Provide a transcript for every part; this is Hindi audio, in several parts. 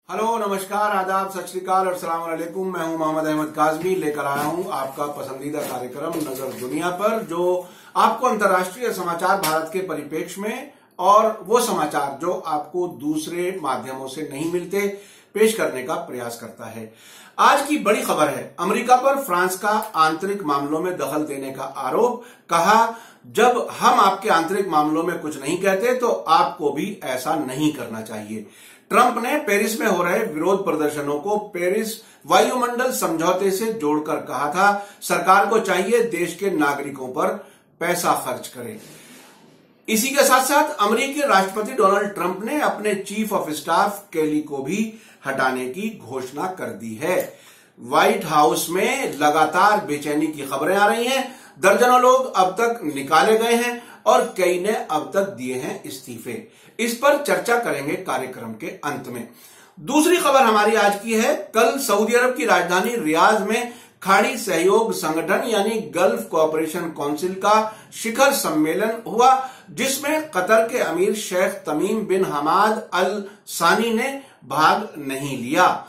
हेलो, नमस्कार, आदाब, सत श्री अकाल और अस्सलाम वालेकुम। मैं हूं मोहम्मद अहमद काज़मी, लेकर आया हूं आपका पसंदीदा कार्यक्रम नजर दुनिया पर, जो आपको अंतर्राष्ट्रीय समाचार भारत के परिप्रेक्ष्य में और वो समाचार जो आपको दूसरे माध्यमों से नहीं मिलते पेश करने का प्रयास करता है। आज की बड़ी खबर है, अमेरिका पर फ्रांस का आंतरिक मामलों में दखल देने का आरोप। कहा, जब हम आपके आंतरिक मामलों में कुछ नहीं कहते तो आपको भी ऐसा नहीं करना चाहिए। ट्रंप ने पेरिस में हो रहे विरोध प्रदर्शनों को पेरिस वायुमंडल समझौते से जोड़कर कहा था, सरकार को चाहिए देश के नागरिकों पर पैसा खर्च करे। इसी के साथ साथ अमेरिकी राष्ट्रपति डोनाल्ड ट्रंप ने अपने चीफ ऑफ स्टाफ केली को भी हटाने की घोषणा कर दी है। व्हाइट हाउस में लगातार बेचैनी की खबरें आ रही हैं। दर्जनों लोग अब तक निकाले गए हैं और कई ने अब तक दिए हैं इस्तीफे। इस पर चर्चा करेंगे कार्यक्रम के अंत में। दूसरी खबर हमारी आज की है। कल सऊदी अरब की राजधानी रियाद में खाड़ी सहयोग संगठन यानी गल्फ कोऑपरेशन काउंसिल का शिखर सम्मेलन हुआ, जिसमें कतर के अमीर शेख तमीम बिन हमाद अल सानी ने भाग नहीं लिया।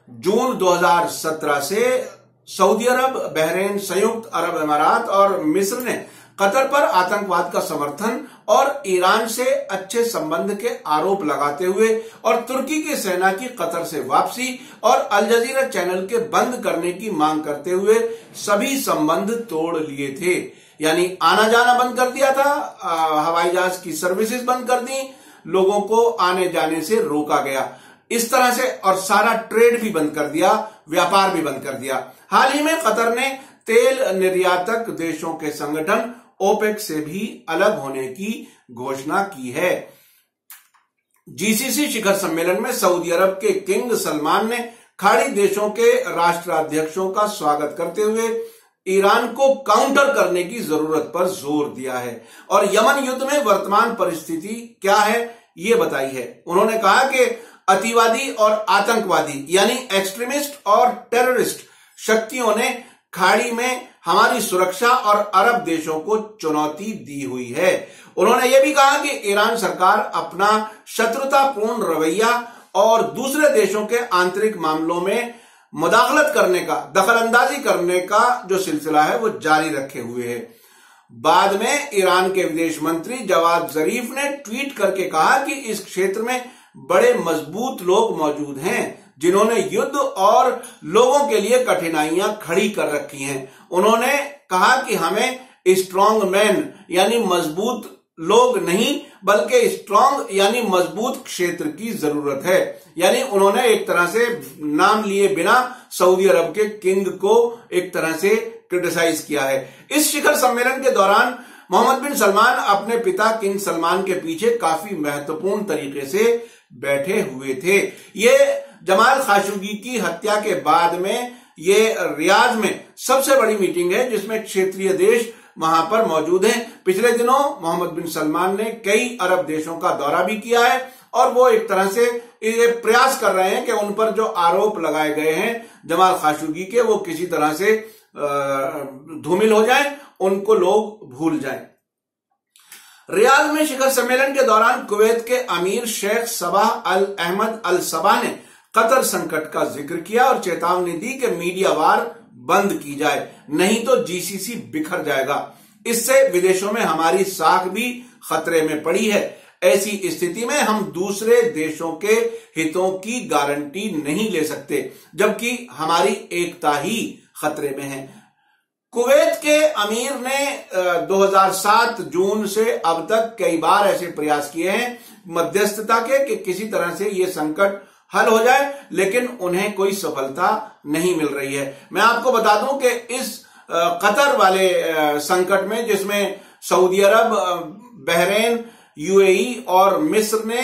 जून 2017 से सऊदी अरब, बहरीन, संयुक्त अरब अमीरात और मिस्र ने कतर पर आतंकवाद का समर्थन और ईरान से अच्छे संबंध के आरोप लगाते हुए और तुर्की की सेना की कतर से वापसी और अल जजीरा चैनल के बंद करने की मांग करते हुए सभी संबंध तोड़ लिए थे। यानी आना जाना बंद कर दिया था, हवाई जहाज की सर्विसेज बंद कर दी, लोगों को आने जाने से रोका गया इस तरह से, और सारा ट्रेड भी बंद कर दिया, व्यापार भी बंद कर दिया। हाल ही में कतर ने तेल निर्यातक देशों के संगठन ओपेक से भी अलग होने की घोषणा की है। जीसीसी शिखर सम्मेलन में सऊदी अरब के किंग सलमान ने खाड़ी देशों के राष्ट्राध्यक्षों का स्वागत करते हुए ईरान को काउंटर करने की जरूरत पर जोर दिया है और यमन युद्ध में वर्तमान परिस्थिति क्या है ये बताई है। उन्होंने कहा कि अतिवादी और आतंकवादी यानी एक्सट्रीमिस्ट और टेररिस्ट शक्तियों ने खाड़ी में हमारी सुरक्षा और अरब देशों को चुनौती दी हुई है। उन्होंने यह भी कहा कि ईरान सरकार अपना शत्रुतापूर्ण रवैया और दूसरे देशों के आंतरिक मामलों में मुदाखलत करने का, दखलंदाजी करने का जो सिलसिला है वो जारी रखे हुए है। बाद में ईरान के विदेश मंत्री जवाद जरीफ ने ट्वीट करके कहा कि इस क्षेत्र में बड़े मजबूत लोग मौजूद हैं जिन्होंने युद्ध और लोगों के लिए कठिनाइयां खड़ी कर रखी हैं। उन्होंने कहा कि हमें स्ट्रांग मैन यानी मजबूत लोग नहीं बल्कि स्ट्रांग यानी मजबूत क्षेत्र की जरूरत है। यानी उन्होंने एक तरह से नाम लिए बिना सऊदी अरब के किंग को एक तरह से क्रिटिसाइज किया है। इस शिखर सम्मेलन के दौरान मोहम्मद बिन सलमान अपने पिता किंग सलमान के पीछे काफी महत्वपूर्ण तरीके से बैठे हुए थे। ये जमाल खाशोगी की हत्या के बाद में ये रियाद में सबसे बड़ी मीटिंग है जिसमें क्षेत्रीय देश वहां पर मौजूद हैं। पिछले दिनों मोहम्मद बिन सलमान ने कई अरब देशों का दौरा भी किया है और वो एक तरह से ये प्रयास कर रहे हैं कि उन पर जो आरोप लगाए गए हैं जमाल खाशोगी के, वो किसी तरह से धूमिल हो जाए, उनको लोग भूल जाएं। रियाद में शिखर सम्मेलन के दौरान कुवैत के अमीर शेख सबाह अल अहमद अल सबाह ने कतर संकट का जिक्र किया और चेतावनी दी कि मीडिया वार बंद की जाए, नहीं तो जीसीसी बिखर जाएगा। इससे विदेशों में हमारी साख भी खतरे में पड़ी है। ऐसी स्थिति में हम दूसरे देशों के हितों की गारंटी नहीं ले सकते, जबकि हमारी एकता ही खतरे में है। कुवैत के अमीर ने 2007 जून से अब तक कई बार ऐसे प्रयास किए हैं मध्यस्थता के कि किसी तरह से ये संकट हल हो जाए, लेकिन उन्हें कोई सफलता नहीं मिल रही है। मैं आपको बता दूं कि इस कतर वाले संकट में, जिसमें सऊदी अरब, बहरीन, यूएई और मिस्र ने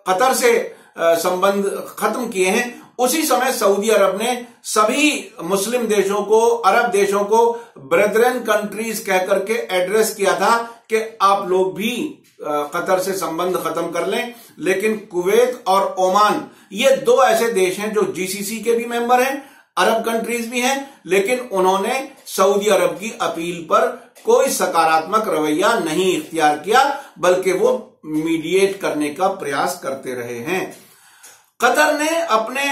कतर से संबंध खत्म किए हैं, उसी समय सऊदी अरब ने सभी मुस्लिम देशों को, अरब देशों को ब्रेदरन कंट्रीज कहकर के एड्रेस किया था कि आप लोग भी कतर से संबंध खत्म कर लें। लेकिन कुवैत और ओमान ये दो ऐसे देश हैं जो जीसीसी के भी मेंबर हैं, अरब कंट्रीज भी हैं, लेकिन उन्होंने सऊदी अरब की अपील पर कोई सकारात्मक रवैया नहीं इख्तियार किया, बल्कि वो मीडिएट करने का प्रयास करते रहे हैं। कतर ने अपने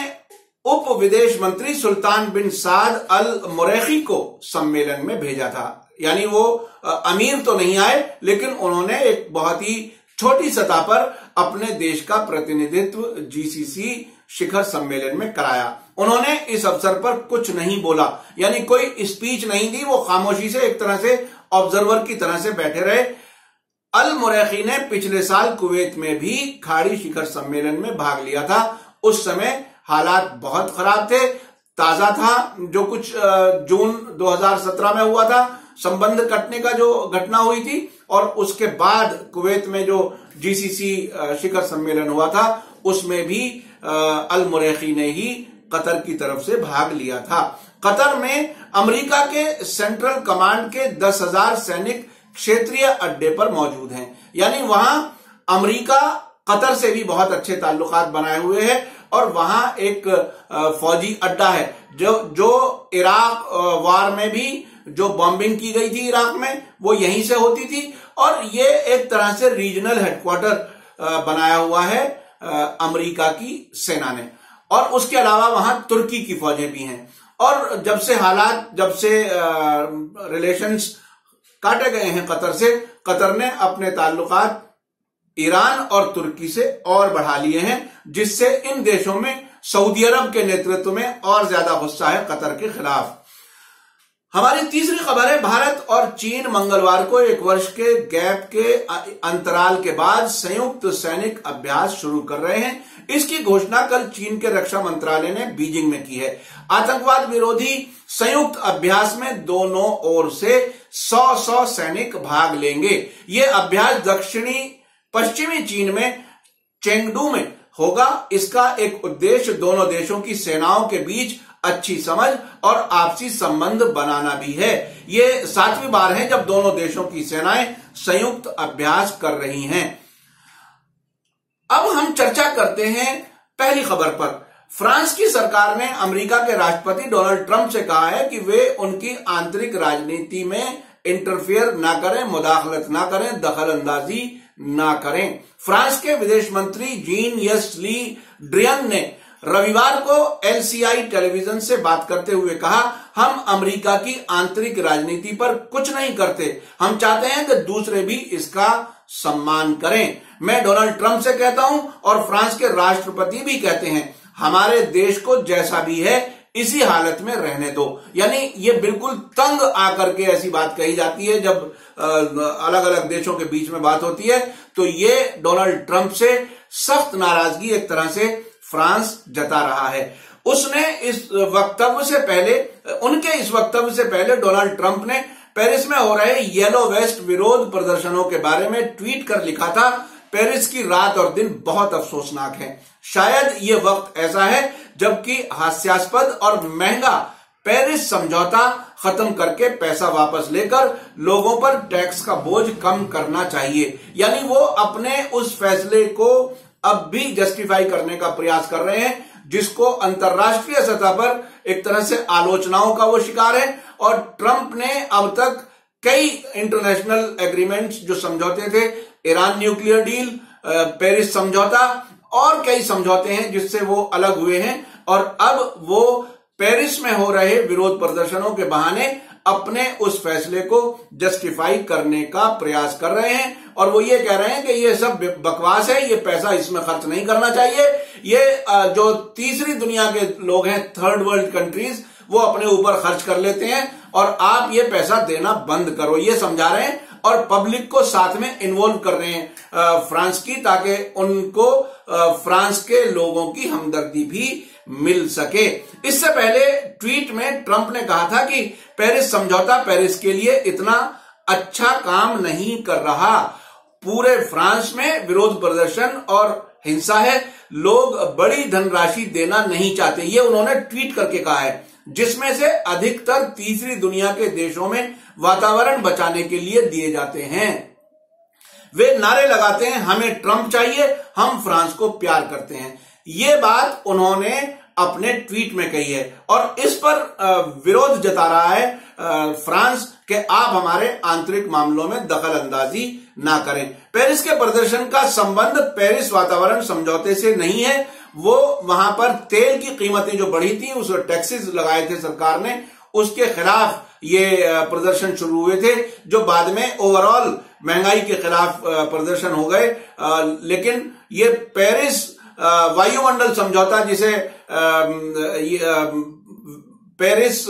उप विदेश मंत्री सुल्तान बिन साद अल मुरैखी को सम्मेलन में भेजा था। यानी वो अमीर तो नहीं आए, लेकिन उन्होंने एक बहुत ही छोटी सतह पर अपने देश का प्रतिनिधित्व जीसीसी शिखर सम्मेलन में कराया। उन्होंने इस अवसर पर कुछ नहीं बोला, यानी कोई स्पीच नहीं दी। वो खामोशी से एक तरह से ऑब्जर्वर की तरह से बैठे रहे। अल मुरैखी ने पिछले साल कुवैत में भी खाड़ी शिखर सम्मेलन में भाग लिया था। उस समय हालात बहुत खराब थे, ताजा था जो कुछ जून 2017 में हुआ था, संबंध कटने का जो घटना हुई थी, और उसके बाद कुवैत में जो जीसीसी शिखर सम्मेलन हुआ था उसमें भी अल मुरैखी ने ही कतर की तरफ से भाग लिया था। कतर में अमेरिका के सेंट्रल कमांड के 10,000 सैनिक क्षेत्रीय अड्डे पर मौजूद हैं। यानी वहां अमेरिका कतर से भी बहुत अच्छे ताल्लुकात बनाए हुए हैं, और वहां एक फौजी अड्डा है जो इराक वार में भी जो बॉम्बिंग की गई थी इराक में, वो यहीं से होती थी। और ये एक तरह से रीजनल हेडक्वार्टर बनाया हुआ है अमेरिका की सेना ने। और उसके अलावा वहां तुर्की की फौजें भी हैं। और जब से रिलेशंस काटे गए हैं कतर से, कतर ने अपने ताल्लुकात ईरान और तुर्की से और बढ़ा लिए हैं, जिससे इन देशों में सऊदी अरब के नेतृत्व में और ज्यादा गुस्सा है कतर के खिलाफ। हमारी तीसरी खबर है, भारत और चीन मंगलवार को 1 वर्ष के गैप के अंतराल के बाद संयुक्त सैनिक अभ्यास शुरू कर रहे हैं। इसकी घोषणा कल चीन के रक्षा मंत्रालय ने बीजिंग में की है। आतंकवाद विरोधी संयुक्त अभ्यास में दोनों ओर से 100 सैनिक भाग लेंगे। ये अभ्यास पश्चिमी चीन में चेंगडू में होगा। इसका एक उद्देश्य दोनों देशों की सेनाओं के बीच अच्छी समझ और आपसी संबंध बनाना भी है। ये 7वीं बार है जब दोनों देशों की सेनाएं संयुक्त अभ्यास कर रही हैं। अब हम चर्चा करते हैं पहली खबर पर। फ्रांस की सरकार ने अमेरिका के राष्ट्रपति डोनाल्ड ट्रंप से कहा है कि वे उनकी आंतरिक राजनीति में इंटरफेयर ना करें, मुदाखलत ना करें, दखल अंदाजी ना करें। फ्रांस के विदेश मंत्री जीन यस ली ड्रियन ने रविवार को LCI टेलीविजन से बात करते हुए कहा, हम अमेरिका की आंतरिक राजनीति पर कुछ नहीं करते, हम चाहते हैं कि दूसरे भी इसका सम्मान करें। मैं डोनाल्ड ट्रंप से कहता हूं और फ्रांस के राष्ट्रपति भी कहते हैं, हमारे देश को जैसा भी है इसी हालत में रहने दो। यानी ये बिल्कुल तंग आकर के ऐसी बात कही जाती है जब अलग अलग देशों के बीच में बात होती है। तो ये डोनाल्ड ट्रंप से सख्त नाराजगी एक तरह से फ्रांस जता रहा है। उनके इस वक्तव्य से पहले डोनाल्ड ट्रंप ने पेरिस में हो रहे येलो वेस्ट विरोध प्रदर्शनों के बारे में ट्वीट कर लिखा था, पेरिस की रात और दिन बहुत अफसोसनाक है। शायद ये वक्त ऐसा है जबकि हास्यास्पद और महंगा पेरिस समझौता खत्म करके पैसा वापस लेकर लोगों पर टैक्स का बोझ कम करना चाहिए। यानी वो अपने उस फैसले को अब भी जस्टिफाई करने का प्रयास कर रहे हैं, जिसको अंतरराष्ट्रीय सतह पर एक तरह से आलोचनाओं का वो शिकार है। और ट्रंप ने अब तक कई इंटरनेशनल एग्रीमेंट्स जो समझौते थे, ईरान न्यूक्लियर डील, पेरिस समझौता और कई समझौते हैं जिससे वो अलग हुए हैं। और अब वो पेरिस में हो रहे विरोध प्रदर्शनों के बहाने अपने उस फैसले को जस्टिफाई करने का प्रयास कर रहे हैं। और वो ये कह रहे हैं कि ये सब बकवास है, ये पैसा इसमें खर्च नहीं करना चाहिए। ये जो तीसरी दुनिया के लोग हैं, थर्ड वर्ल्ड कंट्रीज, वो अपने ऊपर खर्च कर लेते हैं और आप ये पैसा देना बंद करो, ये समझा रहे हैं। और पब्लिक को साथ में इन्वॉल्व कर रहे हैं फ्रांस की, ताकि उनको फ्रांस के लोगों की हमदर्दी भी मिल सके। इससे पहले ट्वीट में ट्रंप ने कहा था कि पेरिस समझौता पेरिस के लिए इतना अच्छा काम नहीं कर रहा। पूरे फ्रांस में विरोध प्रदर्शन और हिंसा है, लोग बड़ी धनराशि देना नहीं चाहते, ये उन्होंने ट्वीट करके कहा है, जिसमें से अधिकतर तीसरी दुनिया के देशों में वातावरण बचाने के लिए दिए जाते हैं। वे नारे लगाते हैं, हमें ट्रंप चाहिए, हम फ्रांस को प्यार करते हैं। ये बात उन्होंने अपने ट्वीट में कही है और इस पर विरोध जता रहा है फ्रांस कि आप हमारे आंतरिक मामलों में दखल अंदाजी ना करें। पेरिस के प्रदर्शन का संबंध पेरिस वातावरण समझौते से नहीं है, वो वहां पर तेल की कीमतें जो बढ़ी थी, उस टैक्सेस लगाए थे सरकार ने, उसके खिलाफ ये प्रदर्शन शुरू हुए थे, जो बाद में ओवरऑल महंगाई के खिलाफ प्रदर्शन हो गए। लेकिन ये पेरिस वायुमंडल समझौता, जिसे पेरिस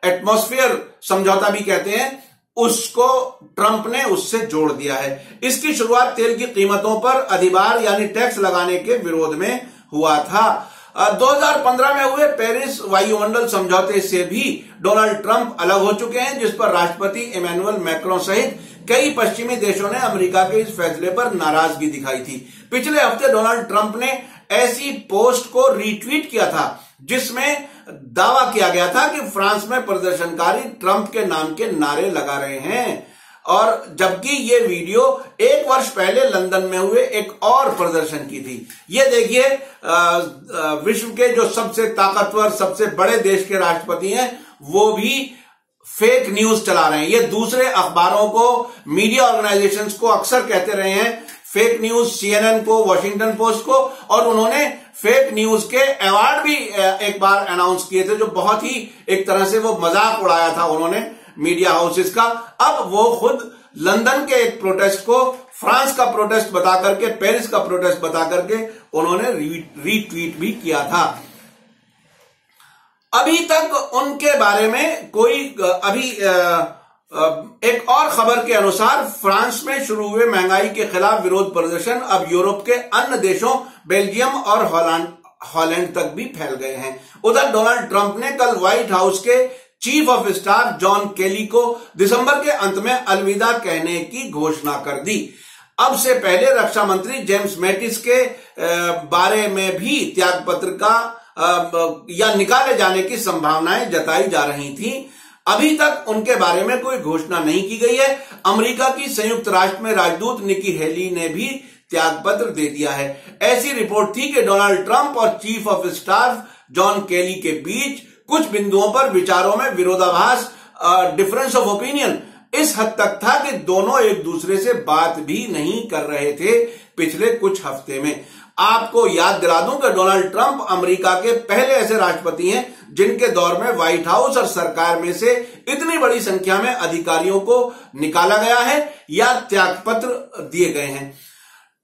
एटमॉस्फेयर समझौता भी कहते हैं, उसको ट्रंप ने उससे जोड़ दिया है। इसकी शुरुआत तेल की कीमतों पर अधिभार यानी टैक्स लगाने के विरोध में हुआ था। 2015 में हुए पेरिस वायुमंडल समझौते से भी डोनाल्ड ट्रंप अलग हो चुके हैं, जिस पर राष्ट्रपति इमैनुअल मैक्रों सहित कई पश्चिमी देशों ने अमेरिका के इस फैसले पर नाराजगी दिखाई थी। पिछले हफ्ते डोनाल्ड ट्रंप ने ऐसी पोस्ट को रीट्वीट किया था जिसमें दावा किया गया था कि फ्रांस में प्रदर्शनकारी ट्रंप के नाम के नारे लगा रहे हैं, और जबकि ये वीडियो 1 वर्ष पहले लंदन में हुए एक और प्रदर्शन की थी। ये देखिए, विश्व के जो सबसे ताकतवर, सबसे बड़े देश के राष्ट्रपति हैं, वो भी फेक न्यूज चला रहे हैं। ये दूसरे अखबारों को, मीडिया ऑर्गेनाइजेशंस को अक्सर कहते रहे हैं फेक न्यूज, CNN को, वॉशिंगटन पोस्ट को, और उन्होंने फेक न्यूज के अवार्ड भी एक बार अनाउंस किए थे, जो बहुत ही एक तरह से वो मजाक उड़ाया था उन्होंने मीडिया हाउसेस का। अब वो खुद लंदन के एक प्रोटेस्ट को फ्रांस का प्रोटेस्ट बता करके, पेरिस का प्रोटेस्ट बता करके उन्होंने रीट्वीट भी किया था। अभी तक उनके बारे में कोई एक और खबर के अनुसार फ्रांस में शुरू हुए महंगाई के खिलाफ विरोध प्रदर्शन अब यूरोप के अन्य देशों बेल्जियम और हॉलैंड तक भी फैल गए हैं। उधर डोनाल्ड ट्रंप ने कल व्हाइट हाउस के चीफ ऑफ स्टाफ जॉन केली को दिसंबर के अंत में अलविदा कहने की घोषणा कर दी। अब से पहले रक्षा मंत्री जेम्स मैटिस के बारे में भी त्यागपत्र का या निकाले जाने की संभावनाएं जताई जा रही थी। अभी तक उनके बारे में कोई घोषणा नहीं की गई है। अमेरिका की संयुक्त राष्ट्र में राजदूत निकी हेली ने भी त्यागपत्र दे दिया है। ऐसी रिपोर्ट थी कि डोनाल्ड ट्रंप और चीफ ऑफ स्टाफ जॉन केली के बीच कुछ बिंदुओं पर विचारों में विरोधाभास, डिफरेंस ऑफ ओपिनियन इस हद तक था कि दोनों एक दूसरे से बात भी नहीं कर रहे थे पिछले कुछ हफ्ते में। आपको याद दिला दूं कि डोनाल्ड ट्रंप अमेरिका के पहले ऐसे राष्ट्रपति हैं जिनके दौर में व्हाइट हाउस और सरकार में से इतनी बड़ी संख्या में अधिकारियों को निकाला गया है या त्यागपत्र दिए गए हैं।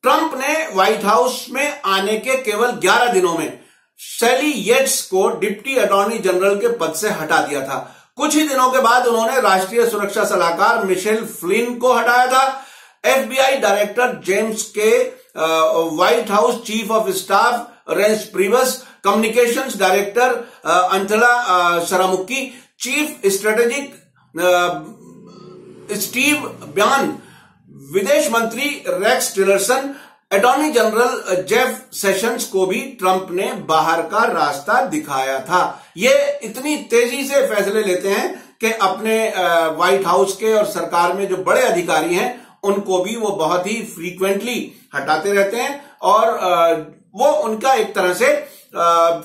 ट्रंप ने व्हाइट हाउस में आने के केवल 11 दिनों में शैली येट्स को डिप्टी अटॉर्नी जनरल के पद से हटा दिया था। कुछ ही दिनों के बाद उन्होंने राष्ट्रीय सुरक्षा सलाहकार मिशेल फ्लिन को हटाया था। FBI डायरेक्टर जेम्स के, White House chief of staff Reince Priebus, communications director Anthony Scaramucci, chief strategic Steve Bannon, विदेश मंत्री Rex Tillerson, attorney general Jeff Sessions को भी ट्रंप ने बाहर का रास्ता दिखाया था। ये इतनी तेजी से फैसले लेते हैं कि अपने व्हाइट हाउस के और सरकार में जो बड़े अधिकारी हैं उनको भी वो बहुत ही फ्रीक्वेंटली हटाते रहते हैं, और वो उनका एक तरह से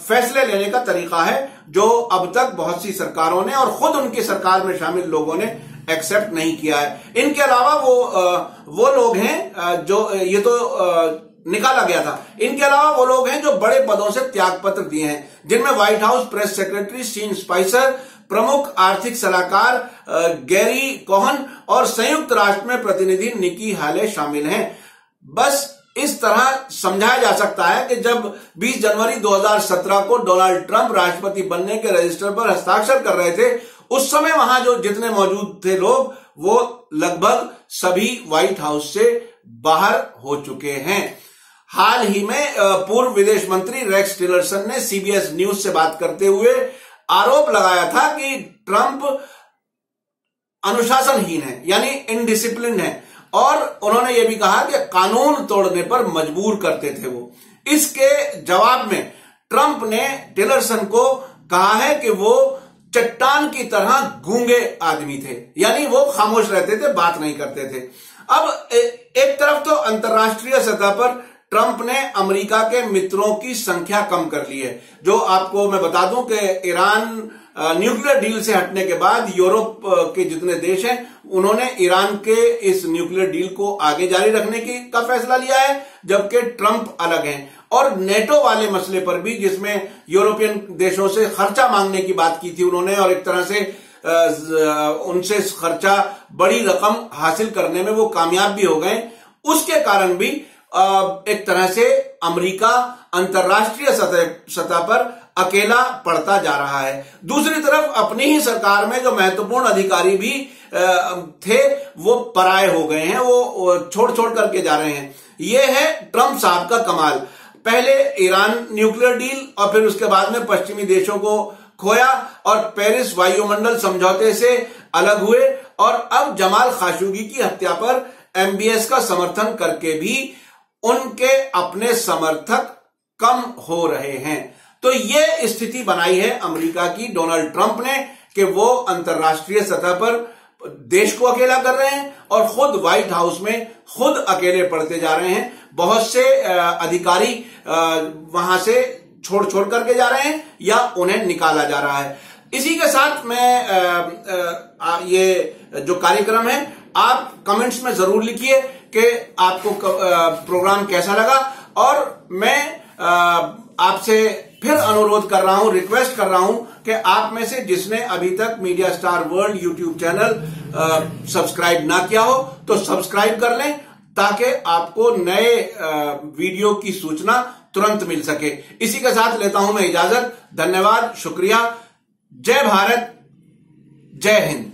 फैसले लेने का तरीका है जो अब तक बहुत सी सरकारों ने और खुद उनकी सरकार में शामिल लोगों ने एक्सेप्ट नहीं किया है। इनके अलावा वो लोग हैं जो ये तो निकाला गया था, इनके अलावा वो लोग हैं जो बड़े पदों से त्यागपत्र दिए हैं, जिनमें White House press secretary Sean Spicer, प्रमुख आर्थिक सलाहकार गैरी कोहन और संयुक्त राष्ट्र में प्रतिनिधि निकी हाले शामिल हैं। बस इस तरह समझाया जा सकता है कि जब 20 जनवरी 2017 को डोनाल्ड ट्रंप राष्ट्रपति बनने के रजिस्टर पर हस्ताक्षर कर रहे थे, उस समय वहां जो जितने मौजूद थे लोग, वो लगभग सभी व्हाइट हाउस से बाहर हो चुके हैं। हाल ही में पूर्व विदेश मंत्री रेक्स टिलरसन ने CBS न्यूज से बात करते हुए आरोप लगाया था कि ट्रंप अनुशासनहीन है, यानी इनडिसिप्लिन है, और उन्होंने यह भी कहा कि कानून तोड़ने पर मजबूर करते थे वो। इसके जवाब में ट्रंप ने टिलरसन को कहा है कि वो चट्टान की तरह गूंगे आदमी थे, यानी वो खामोश रहते थे, बात नहीं करते थे। अब एक तरफ तो अंतर्राष्ट्रीय सतह पर ट्रंप ने अमेरिका के मित्रों की संख्या कम कर ली है। जो आपको मैं बता दूं कि ईरान न्यूक्लियर डील से हटने के बाद यूरोप के जितने देश हैं उन्होंने ईरान के इस न्यूक्लियर डील को आगे जारी रखने का फैसला लिया है, जबकि ट्रंप अलग हैं। और नेटो वाले मसले पर भी, जिसमें यूरोपियन देशों से खर्चा मांगने की बात की थी उन्होंने, और एक तरह से उनसे खर्चा बड़ी रकम हासिल करने में वो कामयाब भी हो गए, उसके कारण भी एक तरह से अमेरिका अंतर्राष्ट्रीय सतह पर अकेला पड़ता जा रहा है। दूसरी तरफ अपनी ही सरकार में जो महत्वपूर्ण अधिकारी भी थे वो पराये हो गए हैं, वो छोड़ करके जा रहे हैं। ये है ट्रंप साहब का कमाल। पहले ईरान न्यूक्लियर डील और फिर उसके बाद में पश्चिमी देशों को खोया और पेरिस वायुमंडल समझौते से अलग हुए, और अब जमाल खाशोगी की हत्या पर एमबीएस का समर्थन करके भी उनके अपने समर्थक कम हो रहे हैं। तो ये स्थिति बनाई है अमेरिका की डोनाल्ड ट्रंप ने कि वो अंतर्राष्ट्रीय सतह पर देश को अकेला कर रहे हैं और खुद व्हाइट हाउस में खुद अकेले पड़ते जा रहे हैं। बहुत से अधिकारी वहां से छोड़ करके जा रहे हैं या उन्हें निकाला जा रहा है। इसी के साथ मैं ये जो कार्यक्रम है, आप कमेंट्स में जरूर लिखिए कि आपको प्रोग्राम कैसा लगा, और मैं आपसे फिर अनुरोध कर रहा हूं, रिक्वेस्ट कर रहा हूं कि आप में से जिसने अभी तक media star world YouTube channel subscribe ना किया हो तो सब्सक्राइब कर लें, ताकि आपको नए वीडियो की सूचना तुरंत मिल सके। इसी के साथ लेता हूं मैं इजाजत। धन्यवाद, शुक्रिया। जय भारत, जय हिंद।